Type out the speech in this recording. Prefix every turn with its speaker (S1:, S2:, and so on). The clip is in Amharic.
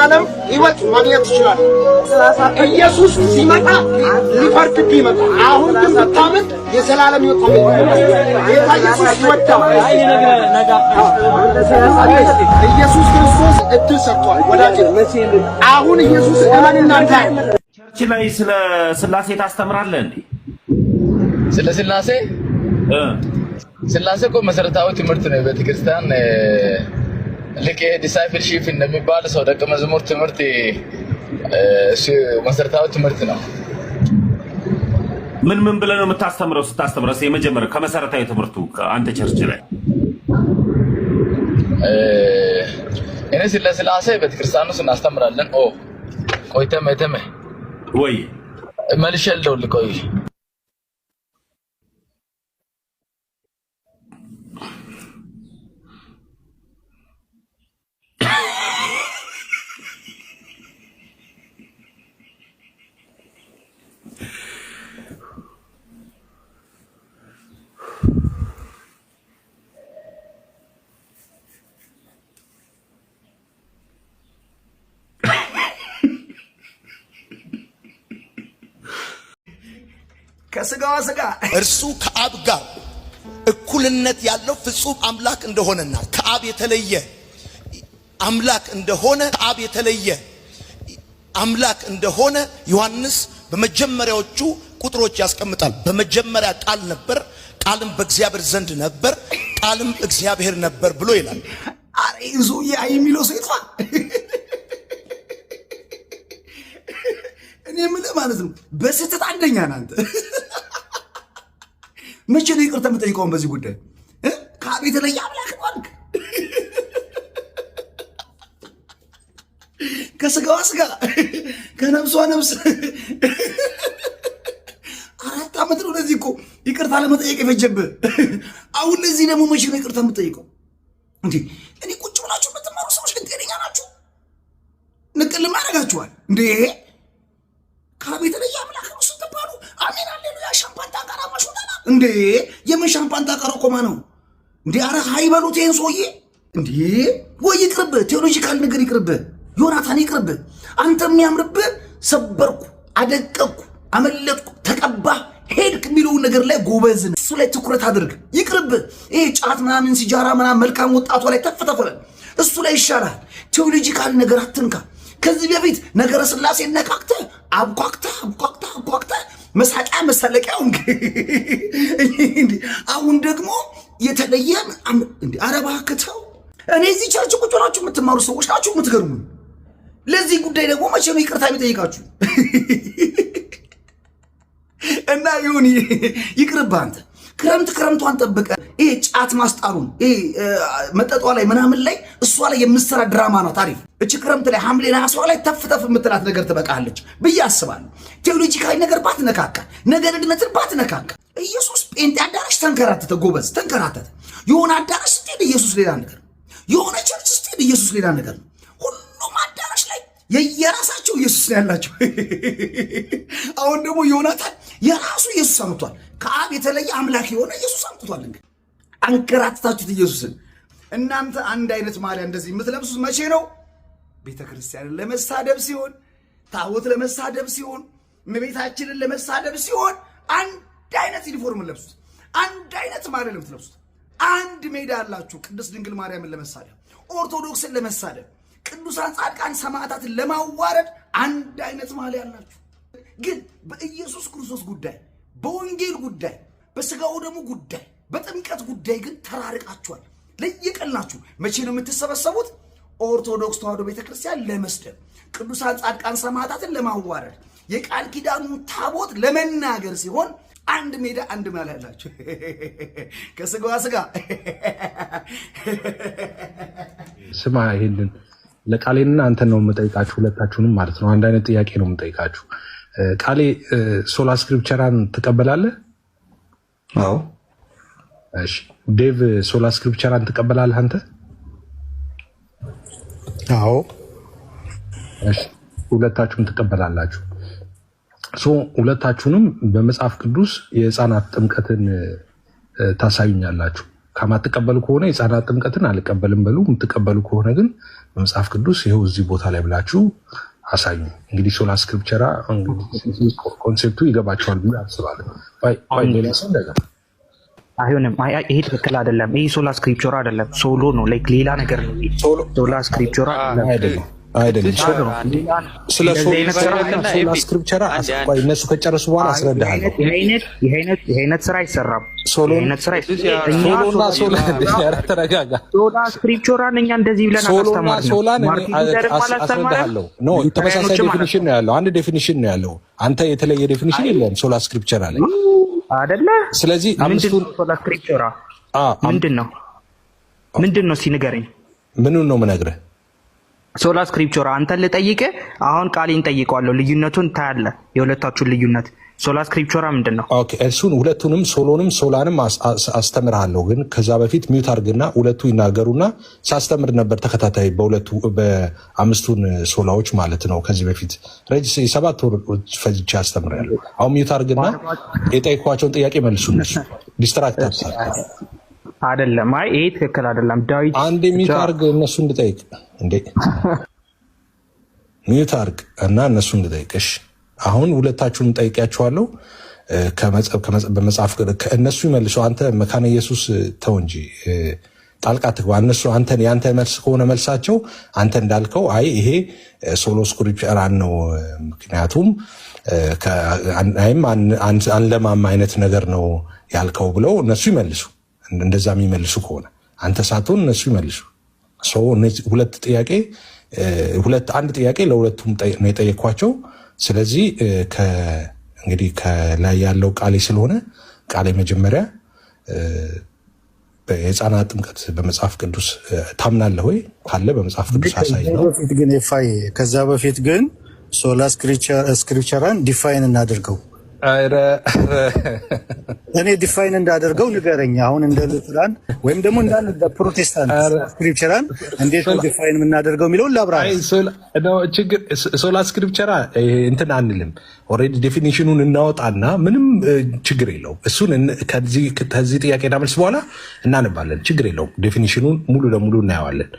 S1: የዘላለም ሕይወት ማግኘት ትችላለህ። ኢየሱስ ሲመጣ ሊፈርድብህ ይመጣ። አሁን ግን ብታምን የዘላለም ሕይወት ታገኛለህ። ጌታ ኢየሱስ ይወዳል። ኢየሱስ ክርስቶስ እድል ሰጥቷል ወዳጅ። አሁን ኢየሱስ እመንና እንዳይ
S2: ቸርች ላይ ስለ ስላሴ ታስተምራለህ እንዴ?
S3: ስለ ስላሴ እኮ መሰረታዊ ትምህርት ነው። ቤተክርስቲያን ልክ ዲሳይፕልሺፕ እንደሚባል ሰው ደቀ መዝሙር ትምህርት መሰረታዊ ትምህርት ነው።
S2: ምን ብለህ ነው የምታስተምረው? ስታስተምረው የመጀመሪያው ከመሰረታዊ ትምህርቱ አንተ ቸርች ላይ
S3: እኔ ስለ ስላሴ ቤተክርስቲያኑ እናስተምራለን። ቆይተህ ወይ መልሼልህ ልቆይ
S4: ከስጋዋ ስጋ እርሱ ከአብ ጋር እኩልነት ያለው ፍጹም አምላክ እንደሆነና ከአብ የተለየ አምላክ እንደሆነ ዮሐንስ በመጀመሪያዎቹ ቁጥሮች ያስቀምጣል። በመጀመሪያ ቃል ነበር፣ ቃልም በእግዚአብሔር ዘንድ ነበር፣ ቃልም እግዚአብሔር ነበር ብሎ ይላል። አሬ ዙያ የሚለው ሰይጣ እኔ ምን ማለት ነው? በስህተት አንደኛ ናንተ መቼ ነው ይቅርታ የምጠይቀው በዚህ ጉዳይ? ከአብ የተለየ አምላክ ነው አልክ። ከስጋዋ ስጋ ከነፍሷ ነፍስ 4 ዓመት ነው ለዚህ እኮ ይቅርታ ለመጠየቅ የፈጀብህ። አሁን ለዚህ ደግሞ መቼ ነው ይቅርታ የምጠይቀው? እንዴ እኔ ቁጭ ብላችሁ የምትማሩ ሰዎች ግን ጤነኛ ናችሁ? ንቅል ማድረጋችኋል እንዴ? ከአብ የተለየ አምላክ ነው ስትባሉ አሜን ሃሌሉያ ሻምፓን ታቀራ ማሽውታና እንዴ የምን ሻምፓን ታቀራ ቆማ ነው እንዴ? አረ ሃይበሉት ይሄን ሰውዬ እንዴ ወይ ይቅርብህ። ቴዎሎጂካል ነገር ይቅርብህ። ዮናታን ይቅርብህ። አንተ የሚያምርብህ ሰበርኩ፣ አደቀቅኩ፣ አመለጥኩ፣ ተቀባህ፣ ሄድክ የሚለውን ነገር ላይ ጎበዝ እሱ ላይ ትኩረት አድርግ። ይቅርብህ። ይሄ ጫት ምናምን ሲጃራ ምናምን መልካም ወጣቷ ላይ ተፈተፈለ እሱ ላይ ይሻላል። ቴዎሎጂካል ነገር አትንካ። ከዚህ በፊት ነገረ ስላሴ ነካክተ አብቋቅተ መሳቂያ መሳለቂያው እንዴ አሁን ደግሞ የተለየ እንዴ አረባከተው። እኔ እዚህ ቸርች ቁጭ ብላችሁ የምትማሩ ሰዎች ናችሁ የምትገርሙ። ለዚህ ጉዳይ ደግሞ መቼ ነው ይቅርታ የሚጠይቃችሁ? እና ይሁን ይቅርብህ አንተ። ክረምቷን ጠብቀ ይሄ ጫት ማስጣሩን ይሄ መጠጧ ላይ ምናምን ላይ እሷ ላይ የምትሰራ ድራማ ነው ታሪፍ። እቺ ክረምት ላይ ሐምሌ ነሐሴ ላይ ተፍተፍ የምትላት ነገር ትበቃለች ብዬ አስባለሁ። ቴዎሎጂካዊ ነገር ባትነካካ፣ ነገር ድነትን ባትነካካ። ኢየሱስ ጴንጤ አዳራሽ ተንከራተተ፣ ጎበዝ ተንከራተተ። የሆነ አዳራሽ ስትሄድ ኢየሱስ ሌላ ነገር፣ የሆነ ቸርች ስትሄድ ኢየሱስ ሌላ ነገር ነው። ሁሉም አዳራሽ ላይ የየራሳቸው ኢየሱስ ነው ያላቸው። አሁን ደግሞ ዮናታን የራሱ ኢየሱስ አምጥቷል። ከአብ የተለየ አምላክ የሆነ ኢየሱስ አምጥቷል። እንግዲህ አንከራተታችሁት ኢየሱስን። እናንተ አንድ አይነት ማሊያ እንደዚህ የምትለብሱት መቼ ነው? ቤተ ክርስቲያንን ለመሳደብ ሲሆን፣ ታቦት ለመሳደብ ሲሆን፣ እመቤታችንን ለመሳደብ ሲሆን አንድ አይነት ዩኒፎርም ለብሱት፣ አንድ አይነት ማሊያ ለምትለብሱት። አንድ ሜዳ አላችሁ ቅድስት ድንግል ማርያምን ለመሳደብ፣ ኦርቶዶክስን ለመሳደብ፣ ቅዱሳን ጻድቃን ሰማዕታትን ለማዋረድ አንድ አይነት ማሊያ አላችሁ። ግን በኢየሱስ ክርስቶስ ጉዳይ፣ በወንጌል ጉዳይ፣ በስጋው ደግሞ ጉዳይ፣ በጥምቀት ጉዳይ ግን ተራርቃችኋል። ለየቀል ናችሁ። መቼ ነው የምትሰበሰቡት? ኦርቶዶክስ ተዋሕዶ ቤተክርስቲያን ለመስደብ፣ ቅዱሳን ጻድቃን ሰማዕታትን ለማዋረድ፣ የቃል ኪዳኑን ታቦት ለመናገር ሲሆን አንድ ሜዳ አንድ ማሊያ ያላችሁ ከስጋዋ ስጋ።
S5: ስማ ይሄንን ለቃሌና አንተን ነው የምጠይቃችሁ፣ ሁለታችሁንም ማለት ነው። አንድ አይነት ጥያቄ ነው የምጠይቃችሁ። ቃሌ ሶላ ስክሪፕቸራን ትቀበላለህ?
S6: አዎ።
S5: እሺ ዴቭ ሶላ ስክሪፕቸራን ትቀበላለህ አንተ?
S6: አዎ።
S5: እሺ ሁለታችሁም ትቀበላላችሁ። ሁለታችሁንም በመጽሐፍ ቅዱስ የህፃናት ጥምቀትን ታሳዩኛላችሁ። ከማትቀበሉ ከሆነ የሕፃናት ጥምቀትን አልቀበልም በሉ። የምትቀበሉ ከሆነ ግን በመጽሐፍ ቅዱስ ይኸው እዚህ ቦታ ላይ ብላችሁ አሳዩ። እንግዲህ ሶላ ስክሪፕቸራ ኮንሴፕቱ ይገባቸዋል ብዬ አስባለሁ።
S7: አይሆንም። ይሄ ትክክል አይደለም። ይሄ ሶላ ስክሪፕቸራ አይደለም፣ ሶሎ ነው። ላይክ ሌላ ነገር ነው። ሶላ ስክሪፕቸራ አይደለም።
S5: ስለ ሶላ ስክሪፕቸራ እነሱ ከጨረሱ በኋላ አስረዳሃለሁ።
S7: ይሄ አይነት ስራ አይሰራም።
S5: ሶሎና ተረጋጋ።
S7: ሶላ ስክሪፕቸራን እኛ እንደዚህ ብለን
S5: ሶላን አስረዳሃለሁ። ኖ ተመሳሳይ ዴፊኒሽን ነው ያለው። አንድ ዴፊኒሽን ነው ያለው። አንተ የተለየ ዴፊኒሽን የለም ሶላ ስክሪፕቸራ ላይ
S7: አይደለ?
S5: ስለዚህ አምስቱን
S7: ሶላ ስክሪፕቸራ ምንድን ነው ሲንገረኝ።
S5: ምኑን ነው የምነግርህ?
S7: ሶላ ስክሪፕቸራ አንተን ልጠይቅህ አሁን ቃሌን ጠይቀዋለሁ። ልዩነቱን ታያለህ፣ የሁለታችሁን ልዩነት። ሶላ ስክሪፕቸራ ምንድን ነው?
S5: ኦኬ እሱን ሁለቱንም ሶሎንም ሶላንም አስተምርሃለሁ። ግን ከዛ በፊት ሚውት አድርግና ሁለቱ ይናገሩና ሳስተምር ነበር ተከታታይ በአምስቱን ሶላዎች ማለት ነው። ከዚህ በፊት 7 ወር ፈጅቼ አስተምራለሁ። አሁን ሚውት አድርግና የጠየኳቸውን ጥያቄ መልሱ። እነሱ ዲስትራክት
S7: አይደለም። አይ ይሄ ትክክል አይደለም። ዳዊት
S5: አንድ ሚውት አድርግ እነሱ እንድጠይቅ እንዴ ሚውት አድርግ እና እነሱ እንድጠይቅሽ። አሁን ሁለታችሁንም ጠይቂያችኋለሁ። በመጽሐፍ እነሱ ይመልሱ። አንተ መካነ ኢየሱስ ተው እንጂ ጣልቃ ትግባ። እነሱ ያንተ መልስ ከሆነ መልሳቸው አንተ እንዳልከው አይ ይሄ ሶሎ ስክሪፕቸራን ነው ምክንያቱም አንለማም አይነት ነገር ነው ያልከው ብለው እነሱ ይመልሱ። እንደዛ የሚመልሱ ከሆነ አንተ ሳትሆን እነሱ ይመልሱ። አንድ ጥያቄ ለሁለቱም ነው የጠየኳቸው። ስለዚህ እንግዲህ ከላይ ያለው ቃሌ ስለሆነ ቃሌ መጀመሪያ የሕፃናት ጥምቀት በመጽሐፍ ቅዱስ ታምናለህ ወይ ካለ በመጽሐፍ ቅዱስ አሳይ ነው።
S6: ከዛ በፊት ግን ሶላ ስክሪፕቸራን ዲፋይን እናደርገው። እኔ ዲፋይን እንዳደርገው ንገረኝ። አሁን እንደ ሉትራን ወይም ደግሞ እንደ ፕሮቴስታንት ስክሪፕቸራን እንዴት ነው ዲፋይን የምናደርገው የሚለውን ላብራራ።
S5: ሶላ ስክሪፕቸራ እንትን አንልም። ኦልሬዲ ዴፊኒሽኑን እናወጣና ምንም ችግር የለውም። እሱን ከዚህ ጥያቄና መልስ በኋላ እናነባለን። ችግር የለውም። ዴፊኒሽኑን ሙሉ ለሙሉ እናየዋለን።